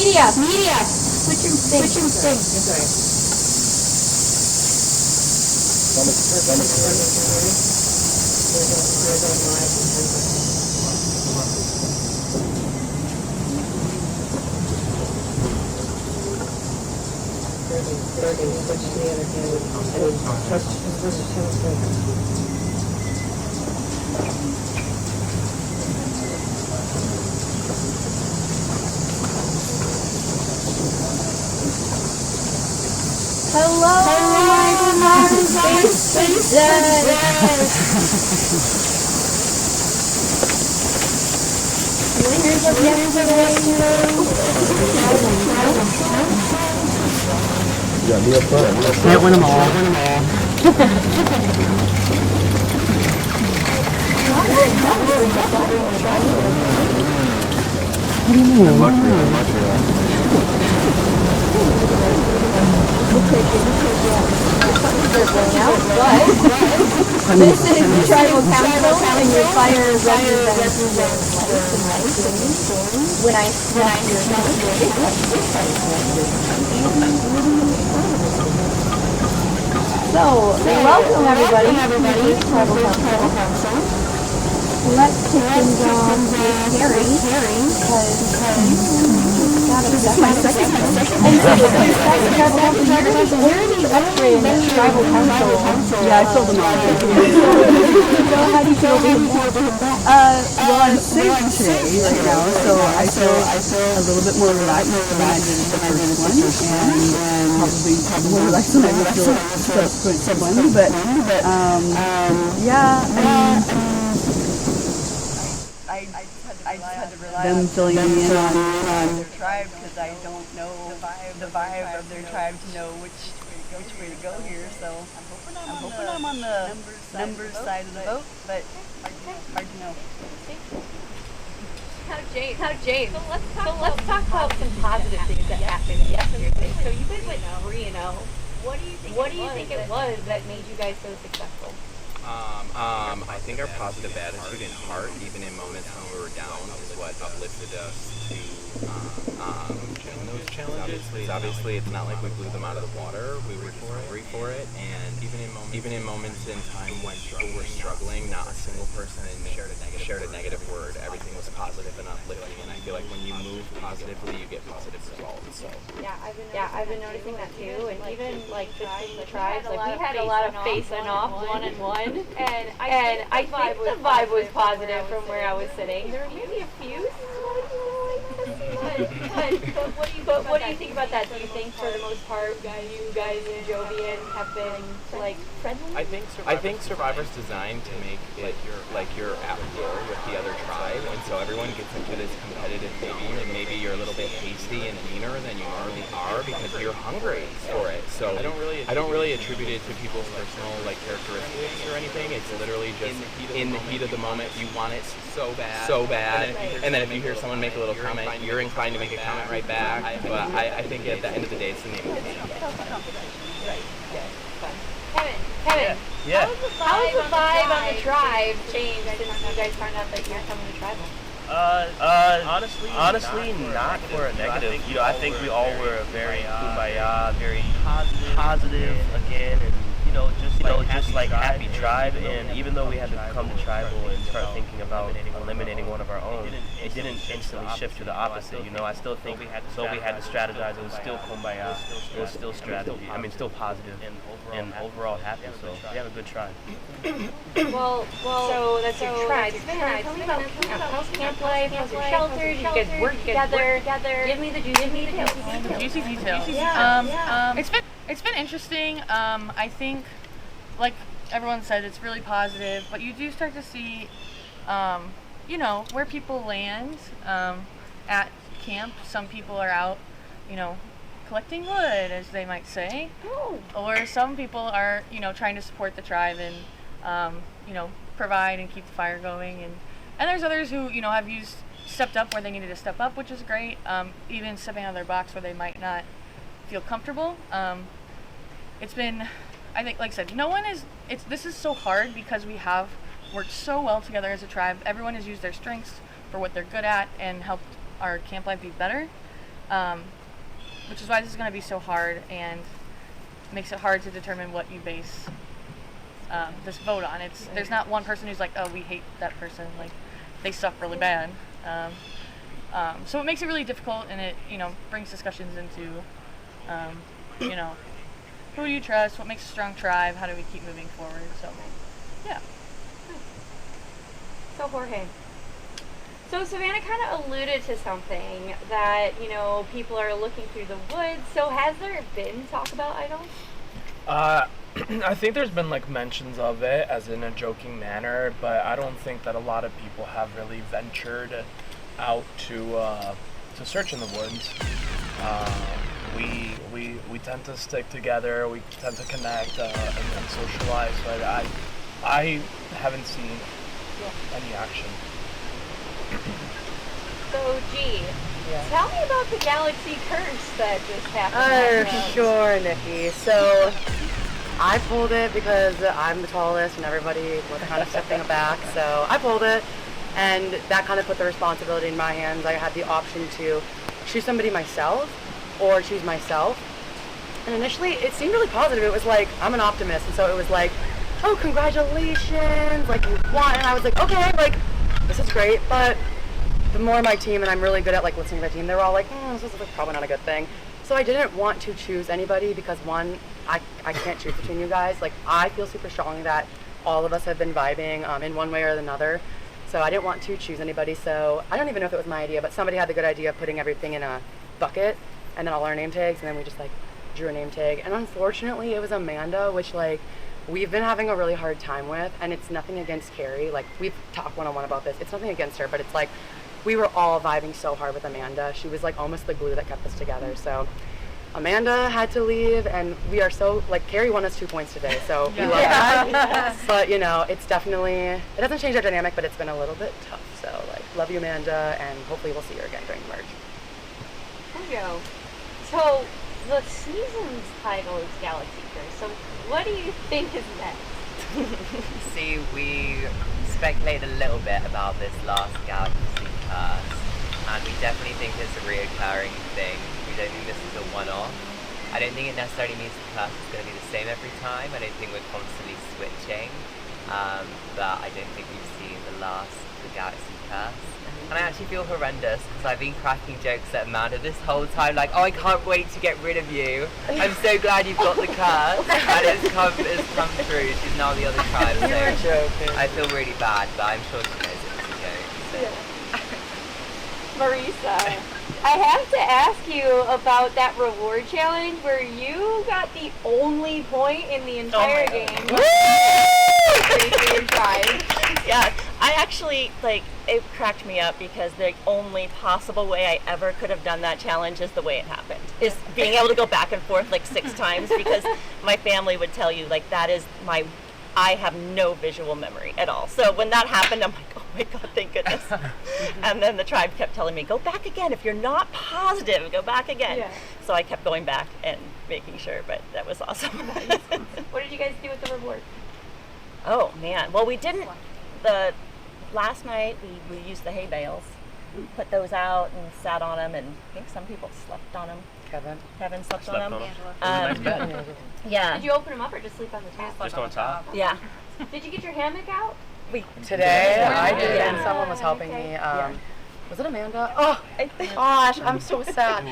Media. Switch your thing. Hello, my space. Winners of yesterday. Yeah, me up front. Can't win them all. What do you mean? This is the tribal council, and your fire represents when I smash your So, welcome everybody to the tribal council. Let's kick things off with Harry, because this is my second session. And so this is the tribal council. Where are these upgrades at tribal council? Yeah, I sold them all. How do you feel being Well, I'm sick today right now, so I feel a little bit more relaxed than I did the first one, and probably more relaxed than I would feel the subsequent one. But yeah, I just had to rely on them filling me in on their tribe, because I don't know the vibe of their tribe to know which way to go here. So I'm hoping I'm on the numbers side of the boat, but hard to know. How James. So let's talk about some positive things that happened yesterday. So you guys went 3-0. What do you think it was that made you guys so successful? I think our positive attitude and heart, even in moments when we were down, is what uplifted us to win those challenges. Obviously, it's not like we blew them out of the water. We were just hungry for it, and even in moments in time when people were struggling, not a single person shared a negative word. Everything was positive and uplifting, and I feel like when you move positively, you get positive results. So I've been noticing that too, and even like between the tribes, like we had a lot of facing off one-on-one, and I think the vibe was positive from where I was sitting. There were maybe a few. But what do you think about that? Do you think for the most part, you guys in Jovian have been like friendly? I think Survivor's designed to make it you're at war with the other tribe, and so everyone gets into this competitive game, and maybe you're a little bit hasty and meaner than you normally are because you're hungry for it. So I don't really attribute it to people's personal characteristics or anything. It's literally just in the heat of the moment, you want it so bad, and then if you hear someone make a little comment, you're inclined to make a comment right back. But I think at the end of the day, it's the name of the game. Kevin. Yeah. How has the vibe on the tribe changed since you guys found out that you're coming to tribal? Honestly, not for a negative. I think we all were very kumbaya, very positive again, and just like happy tribe. And even though we had to come to tribal and start thinking about eliminating one of our own, it didn't instantly shift to the opposite. I still think we had to strategize. It was still kumbaya. It was still strategy. I mean, still positive and overall happy. So we have a good tribe. Well, so that's your tribe. Tell me about camp. How's camp life? How's your shelter? Do you guys work together? Give me the juicy details. Juicy details. It's been interesting. I think, like everyone said, it's really positive, but you do start to see, where people land at camp. Some people are out, collecting wood, as they might say, or some people are, trying to support the tribe and, provide and keep the fire going, and there's others who, have stepped up where they needed to step up, which is great. Even stepping out of their box where they might not feel comfortable. It's been, I think, like I said, this is so hard because we have worked so well together as a tribe. Everyone has used their strengths for what they're good at and helped our camp life be better. which is why this is going to be so hard and makes it hard to determine what you base this vote on. There's not one person who's like, oh, we hate that person, like they suck really bad. So it makes it really difficult, and it brings discussions into who do you trust, what makes a strong tribe, how do we keep moving forward. So yeah. So Jorge. So Savannah kind of alluded to something that, people are looking through the woods. So has there been talk about idols? I think there's been like mentions of it as in a joking manner, but I don't think that a lot of people have really ventured out to search in the woods. We tend to stick together, we tend to connect and socialize, but I haven't seen any action. So, G, tell me about the galaxy curse that just happened. Sure, Nikki. So, I pulled it because I'm the tallest and everybody was kind of stepping back. So, I pulled it, and that kind of put the responsibility in my hands. I had the option to choose somebody myself or choose myself. And initially, it seemed really positive. It was like, I'm an optimist, and so it was like, oh, congratulations, like you won. And I was like, okay, like, this is great, but the more my team, and I'm really good at like listening to my team, they were all like, this is like probably not a good thing. So I didn't want to choose anybody because one, I can't choose between you guys. Like I feel super strongly that all of us have been vibing in one way or another. So I didn't want to choose anybody. So I don't even know if it was my idea, but somebody had the good idea of putting everything in a bucket and then all our name tags, and then we just like drew a name tag. And unfortunately it was Amanda, which like we've been having a really hard time with, and it's nothing against Carrie. Like we've talked one-on-one about this. It's nothing against her, but it's like we were all vibing so hard with Amanda. She was like almost the glue that kept us together. So Amanda had to leave, and we are so like Carrie won us 2 points today, so we love that. But it's definitely, it doesn't change our dynamic, but it's been a little bit tough. So like love you, Amanda, and hopefully we'll see you again during the merge. There you go. So the season's title is Galaxy Curse. So what do you think is next? See, we speculated a little bit about this last Galaxy Curse, and we definitely think it's a reoccurring thing. We don't think this is a one-off. I don't think it necessarily means the curse is going to be the same every time. I don't think we're constantly switching, but I don't think we've seen the Galaxy Curse. And I actually feel horrendous because I've been cracking jokes at Amanda this whole time, like, oh, I can't wait to get rid of you. I'm so glad you've got the curse, and it's come true. She's now the other tribe, so joking. I feel really bad, but I'm sure she knows it's a joke. So. Marisa, I have to ask you about that reward challenge where you got the only point in the entire game. Woo! Yeah, I actually, it cracked me up because the only possible way I ever could have done that challenge is the way it happened. Is being able to go back and forth 6 times because my family would tell you, that is I have no visual memory at all. So when that happened, I'm like, oh my God, thank goodness. And then the tribe kept telling me, go back again. If you're not positive, go back again. Yeah. So I kept going back and making sure, but that was awesome. What did you guys do with the reward? Oh man, well we didn't, last night we used the hay bales, put those out and sat on them, and I think some people slept on them. Kevin slept on them. Yeah. Did you open them up or just sleep on the top? Just on top? Yeah. Did you get your hammock out? Today I did, and someone was helping me. Was it Amanda? Oh gosh, I'm so sad.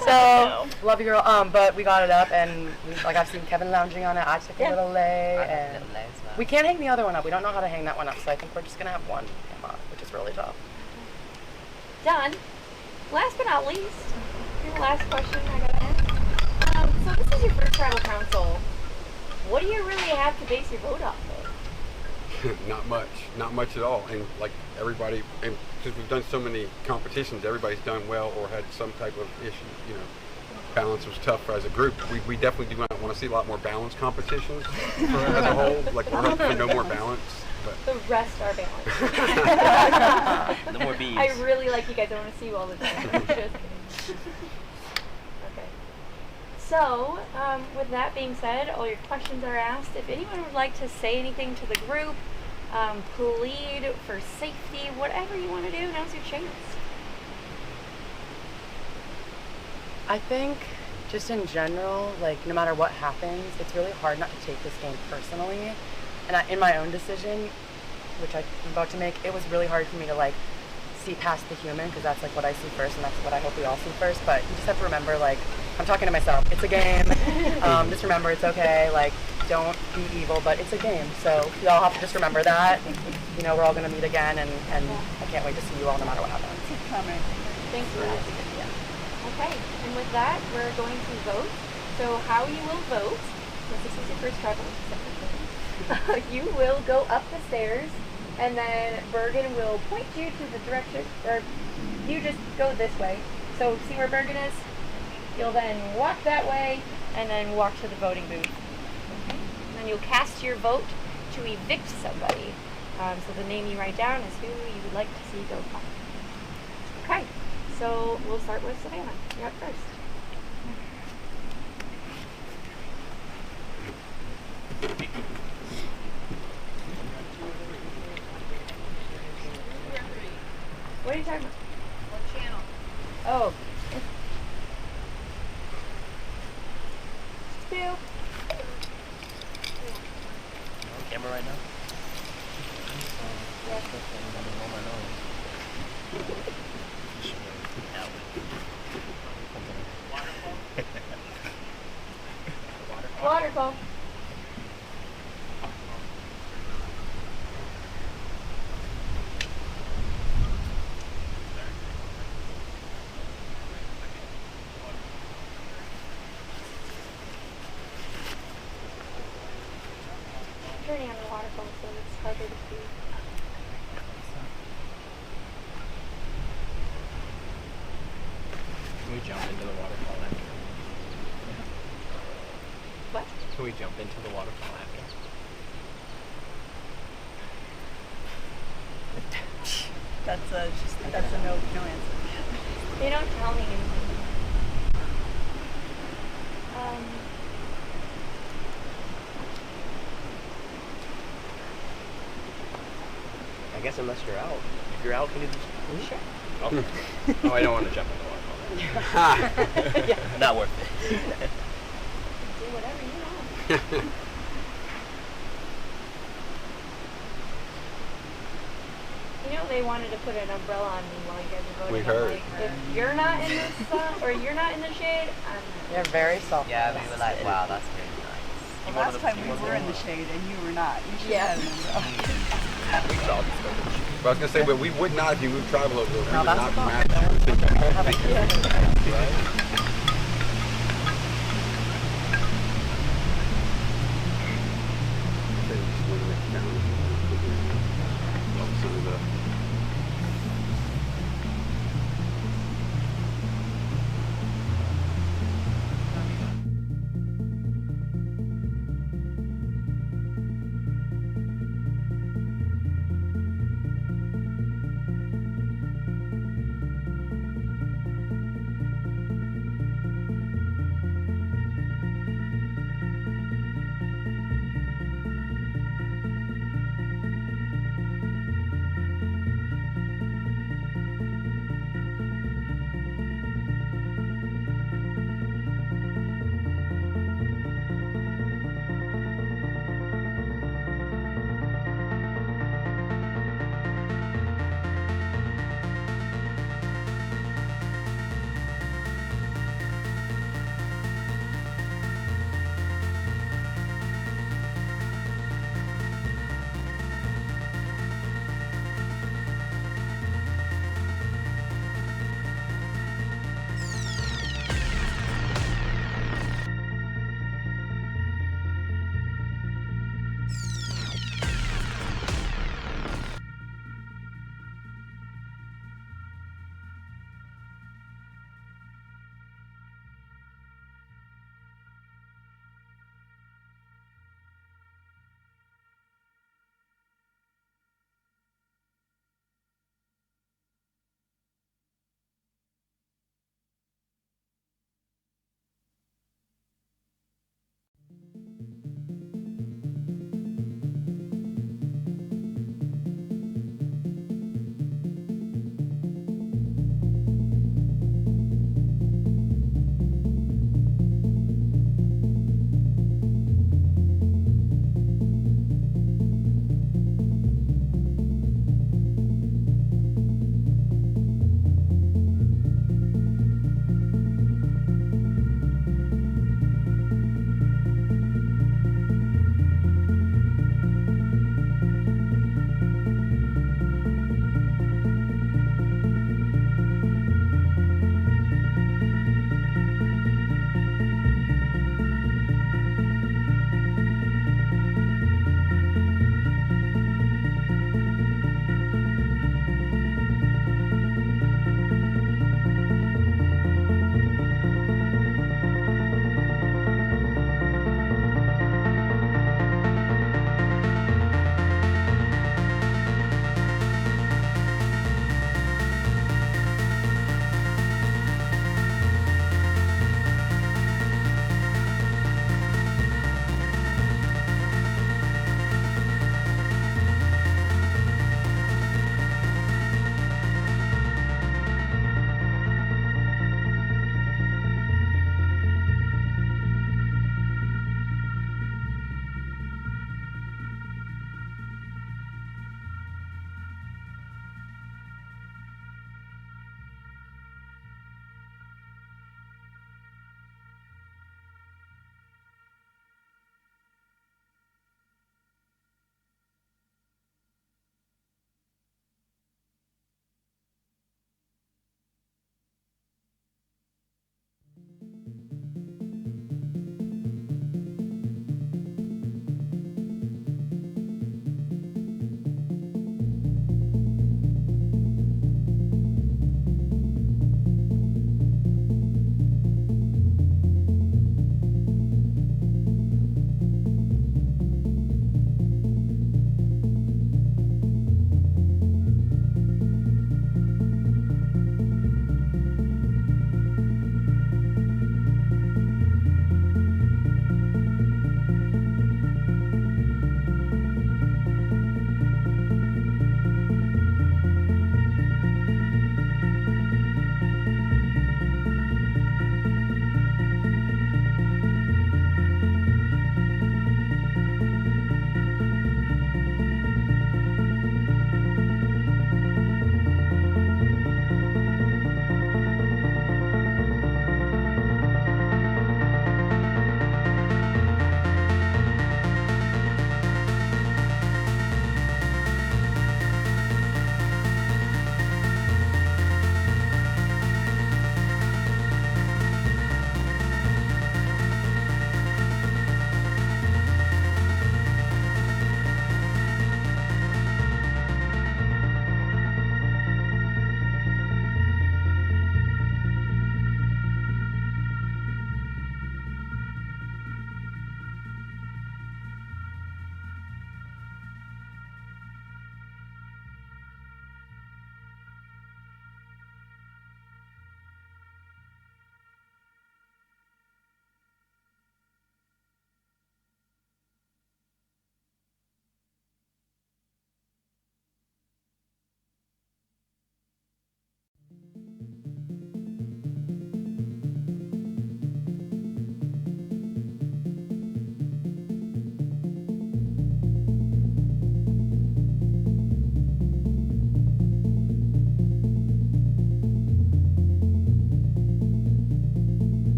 So love you, girl. But we got it up, and I've seen Kevin lounging on it. I took a little lay, and we can't hang the other one up. We don't know how to hang that one up, so I think we're just gonna have one hang up, which is really tough. Done. Last but not least, your last question I gotta ask. So this is your first tribal council. What do you really have to base your vote off of? Not much at all. And everybody, and since we've done so many competitions, everybody's done well or had some type of issue. Balance was tough as a group. We definitely do not want to see a lot more balance competitions as a whole. We're hoping for no more balance. But the rest are balanced. No more bees. I really like you guys. I want to see you all the time. Just kidding. Okay. So, with that being said, all your questions are asked. If anyone would like to say anything to the group, plead for safety, whatever you want to do, now's your chance. I think just in general, like no matter what happens, it's really hard not to take this game personally. And in my own decision, which I'm about to make, it was really hard for me to like see past the human, because that's like what I see first, and that's what I hope we all see first. But you just have to remember, like, I'm talking to myself. It's a game. Just remember, it's okay. Like, don't be evil, but it's a game. So we all have to just remember that. You know, we're all gonna meet again, and I can't wait to see you all no matter what happens. Keep coming. Thanks for that. Okay, and with that, we're going to vote. So how you will vote, since this is your first tribal, you will go up the stairs, and then Bergen will point you to the direction, or you just go this way. So see where Bergen is? You'll then walk that way, and then walk to the voting booth. Okay. And then you'll cast your vote to evict somebody. So the name you write down is who you would like to see go home. Okay, so we'll start with Savannah. You're up first. What are you talking about? What channel? Oh. Two. On camera right now? Waterfall. Turning on the waterfall, so it's harder to see. Can we jump into the waterfall after? What? Can we jump into the waterfall after? That's a no answer. They don't tell me anything. I guess unless you're out. If you're out, can you just... Sure. Oh, oh, I don't want to jump in the waterfall. Yeah. Not worth it. Do whatever you want. You know, they wanted to put an umbrella on me while you guys were voting. We heard. Like, if you're not in the sun or you're not in the shade, I'm not. You're very soft. Yeah, we were like, wow, that's really nice. Well, last time we were in the shade and you were not. You should have an umbrella. We saw this photo. But I was gonna say, but we would not if you moved tribal over. We would that's not a thought. match.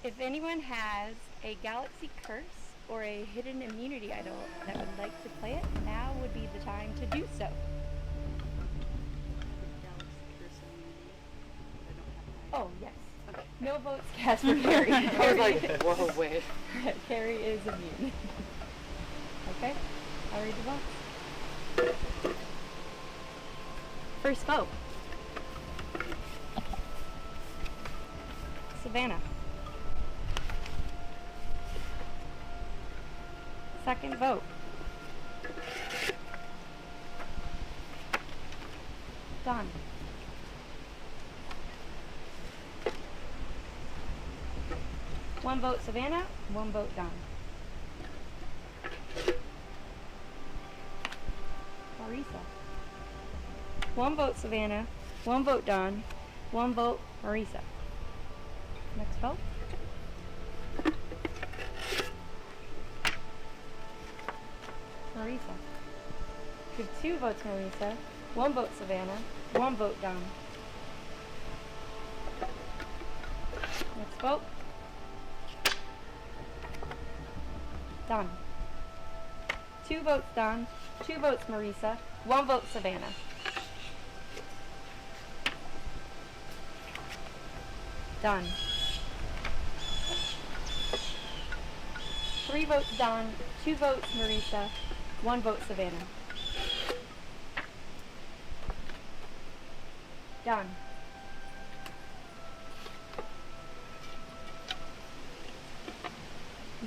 If anyone has a galaxy curse or a hidden immunity idol that would like to play it, now would be the time to do so. Oh, yes. Okay. No votes cast for Carrie. I was like, whoa, wait. Carrie is immune. Okay, I'll read the votes. First vote. Savannah. Second vote. Dawn. One vote Savannah, one vote Dawn. Marisa. One vote Savannah, one vote Dawn, one vote Marisa. Next vote. Marisa. We have 2 votes Marisa, 1 vote Savannah, 1 vote Dawn. Next vote. Dawn. 2 votes Dawn, 2 votes Marisa, 1 vote Savannah. Dawn. 3 votes Dawn, 2 votes Marisa, 1 vote Savannah. Dawn.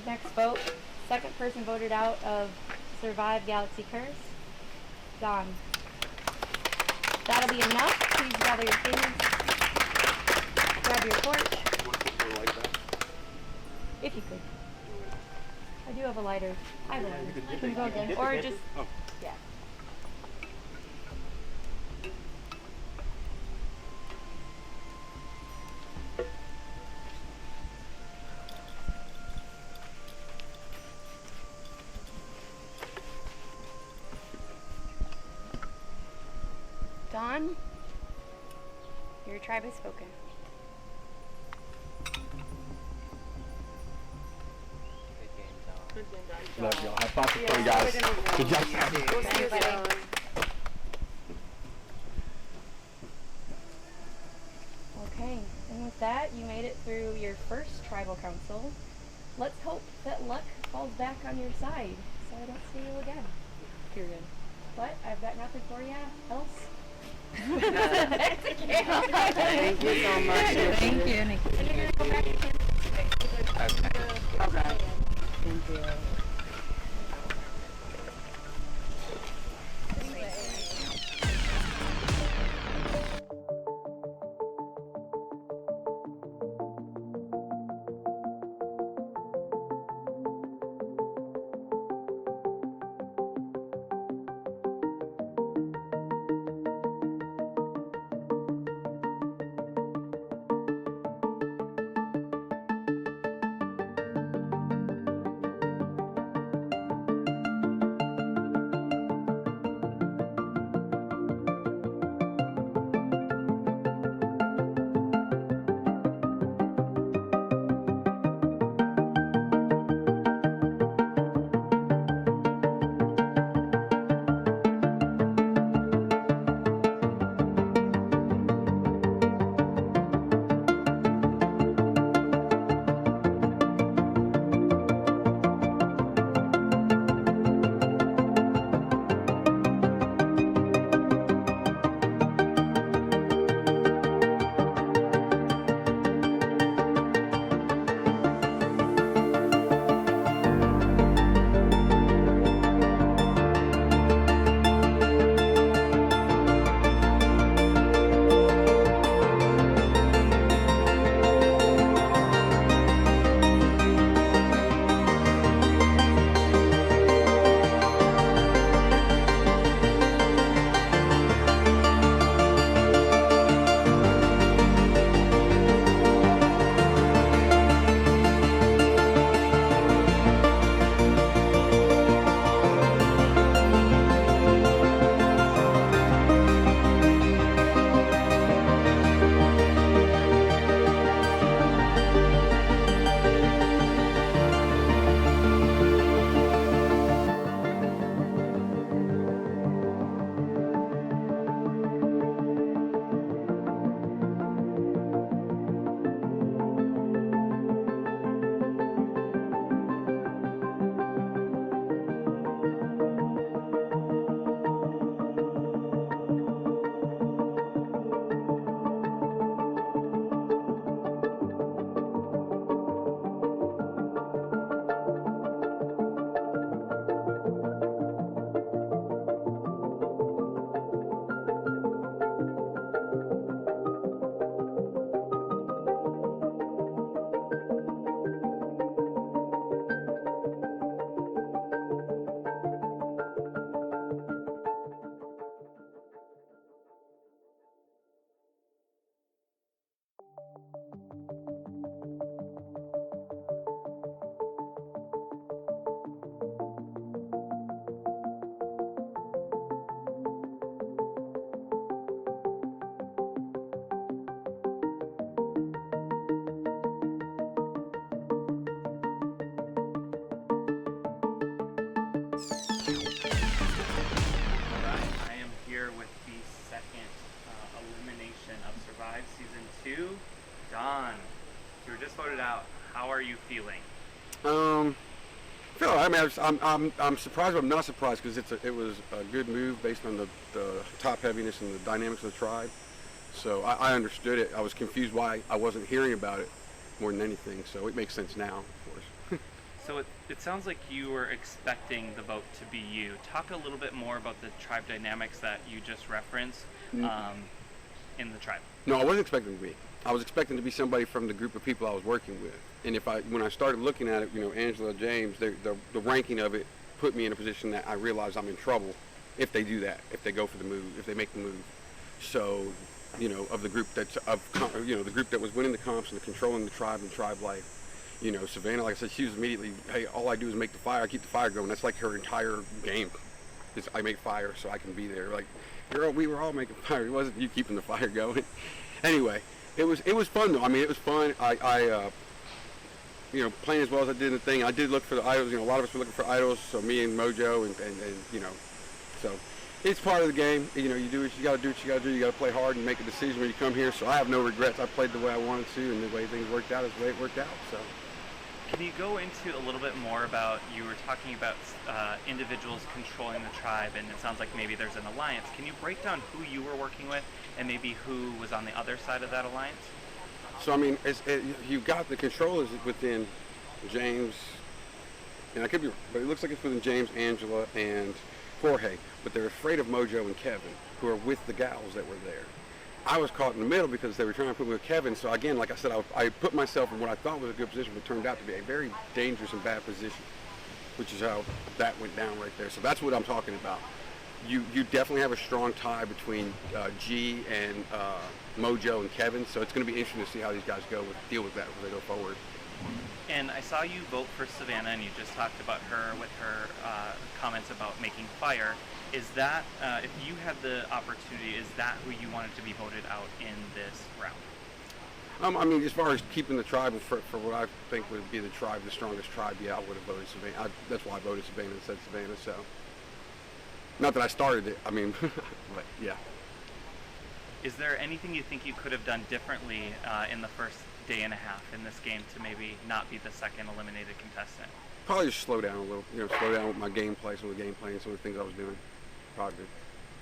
Next vote, second person voted out of Survive Galaxy Curse, Dawn. That'll be enough. Please gather your things. Grab your torch. If you could. I do have a lighter. I have a lighter. You can go again. Or just, yeah. Dawn, your tribe has spoken. Love y'all. Have fun for you guys. Good job. We'll see you soon. Okay, and with that, you made it through your first tribal council. Let's hope that luck falls back on your side, so I don't see you again. Period. But I've got nothing for you else. Thank you so much. Thank you, Nikki. And you're gonna go back to campus. Okay. Thank you. Tribe Season 2. Don, you were just voted out. How are you feeling? Phil, I mean, I'm surprised, but I'm not surprised because it was a good move based on the top heaviness and the dynamics of the tribe. So I understood it. I was confused why I wasn't hearing about it more than anything. So it makes sense now, of course. So it sounds like you were expecting the vote to be you. Talk a little bit more about the tribe dynamics that you just referenced in the tribe. No, I wasn't expecting to be. I was expecting to be somebody from the group of people I was working with. And when I started looking at it, Angela, James, the ranking of it put me in a position that I realized I'm in trouble if they do that, if they go for the move, if they make the move. So, of the group the group that was winning the comps and controlling the tribe and tribe life. Savannah, like I said, she was immediately, hey, all I do is make the fire. I keep the fire going. That's like her entire game. Is I make fire so I can be there. Like, girl, we were all making fire. It wasn't you keeping the fire going. Anyway, it was fun though. I mean, it was fun. I playing as well as I did in the thing. I did look for the idols. A lot of us were looking for idols. So me and Mojo and so it's part of the game. You do what you got to do. What you got to do. You got to play hard and make a decision when you come here. So I have no regrets. I played the way I wanted to, and the way things worked out is the way it worked out. So. Can you go into a little bit more about, you were talking about individuals controlling the tribe, and it sounds like maybe there's an alliance. Can you break down who you were working with and maybe who was on the other side of that alliance? So, I mean, you've got the controllers within James, and I could be, but it looks like it's within James, Angela, and Jorge, but they're afraid of Mojo and Kevin, who are with the gals that were there. I was caught in the middle because they were trying to put me with Kevin. So again, like I said, I put myself in what I thought was a good position, but turned out to be a very dangerous and bad position, which is how that went down right there. So that's what I'm talking about. You definitely have a strong tie between G and Mojo and Kevin. So it's going to be interesting to see how these guys deal with that as they go forward. And I saw you vote for Savannah, and you just talked about her with her comments about making fire. Is that, if you had the opportunity, is that who you wanted to be voted out in this round? I mean, as far as keeping the tribe for what I think would be the strongest tribe, yeah, I would have voted Savannah. That's why I voted Savannah and said Savannah. So, not that I started it. I mean, but yeah. Is there anything you think you could have done differently in the first day and a half in this game to maybe not be the second eliminated contestant? Probably just slow down a little. Slow down with my gameplay, some of the gameplay and some of the things I was doing. Probably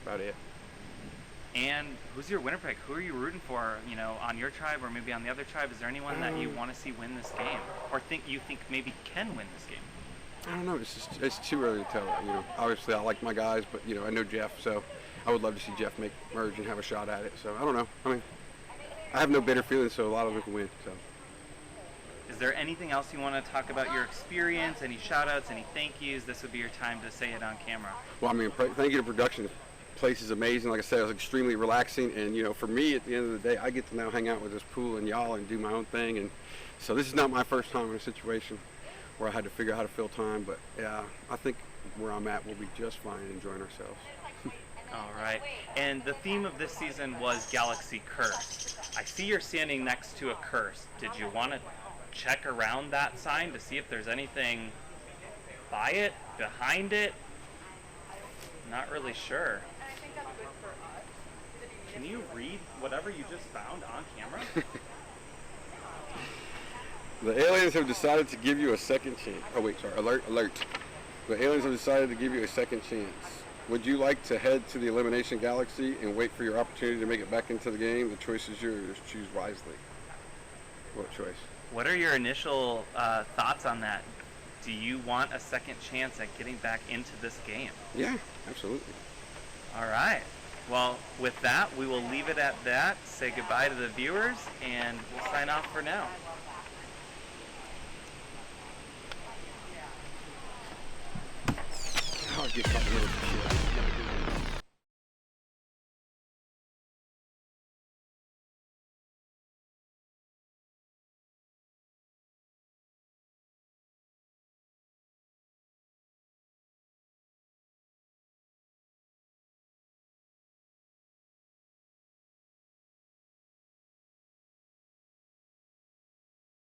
about it. And who's your winner pick? Who are you rooting for, on your tribe or maybe on the other tribe? Is there anyone that you want to see win this game, or think maybe can win this game? I don't know. It's too early to tell. Obviously I like my guys, but I know Jeff, so I would love to see Jeff merge and have a shot at it. So I don't know. I mean, I have no bitter feelings, so a lot of them can win. So. Is there anything else you want to talk about your experience? Any shout-outs, any thank yous? This would be your time to say it on camera. Well, I mean, thank you to production. The place is amazing. Like I said, it was extremely relaxing. And, for me, at the end of the day, I get to now hang out with this pool and y'all and do my own thing. And so this is not my first time in a situation where I had to figure out how to fill time. But, yeah, I think where I'm at, we'll be just fine enjoying ourselves. All right. And the theme of this season was Galaxy Curse. I see you're standing next to a curse. Did you want to check around that sign to see if there's anything by it, behind it? Not really sure. Can you read whatever you just found on camera? The aliens have decided to give you a second chance. Oh wait, sorry, alert. The aliens have decided to give you a second chance. Would you like to head to the Elimination Galaxy and wait for your opportunity to make it back into the game? The choice is yours. Choose wisely. What choice? What are your initial thoughts on that? Do you want a second chance at getting back into this game? Yeah, absolutely. All right. Well, with that, we will leave it at that. Say goodbye to the viewers, and we'll sign off for now. I'll get something